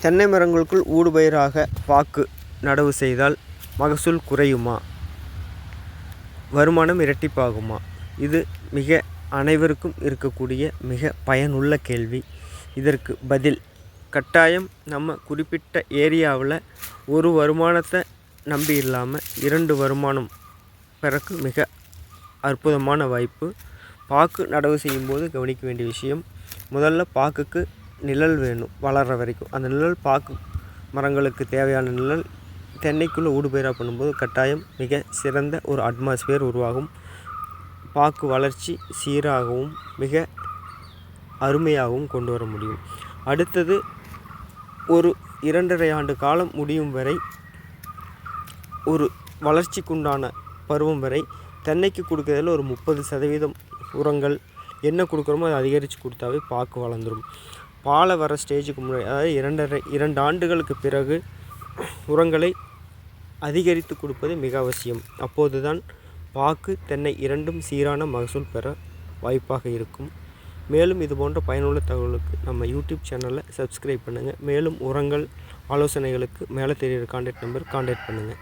தென்னை மரங்களுக்குள் ஊடுபயிராக பாக்கு நடவு செய்தால் மகசூல் குறையுமா? வருமானம் இரட்டிப்பாகுமா? இது மிக அனைவருக்கும் இருக்கக்கூடிய மிக பயனுள்ள கேள்வி. இதற்கு பதில் கட்டாயம். நம்ம குறிப்பிட்ட ஏரியாவில் ஒரு வருமானத்தை நம்பி இல்லாமல் 2 வருமானம் பெறக்கு மிக அற்புதமான வாய்ப்பு. பாக்கு நடவு செய்யும்போது கவனிக்க வேண்டிய விஷயம், முதல்ல பாக்குக்கு நிழல் வேணும் வளர்கிற வரைக்கும். அந்த நிழல் பாக்கு மரங்களுக்கு தேவையான நிழல் தென்னைக்குள்ளே ஊடுபயிராக பண்ணும்போது கட்டாயம் மிக சிறந்த ஒரு அட்மாஸ்பியர் உருவாகும். பாக்கு வளர்ச்சி சீராகவும் மிக அருமையாகவும் கொண்டு வர முடியும். அடுத்தது ஒரு 2.5 ஆண்டு காலம் முடியும் வரை, ஒரு வளர்ச்சிக்குண்டான பருவம் வரை தென்னைக்கு கொடுக்கறதில் ஒரு 30% உரங்கள் என்ன கொடுக்குறோமோ அதை அதிகரித்து கொடுத்தாவே பாக்கு வளர்ந்துடும். பாலை வர ஸ்டேஜுக்கு முன்னாடி, அதாவது 2 ஆண்டுகளுக்கு பிறகு உரங்களை அதிகரித்து கொடுப்பது மிக அவசியம். அப்போது தான் பாக்கு தென்னை இரண்டும் சீரான மகசூல் பெற வாய்ப்பாக இருக்கும். மேலும் இது போன்ற பயனுள்ள தகவலுக்கு நம்ம யூடியூப் சேனலை சப்ஸ்கிரைப் பண்ணுங்கள். மேலும் உரங்கள் ஆலோசனைகளுக்கு மேலே தெரிகிற கான்டாக்ட் நம்பர் கான்டாக்ட் பண்ணுங்கள்.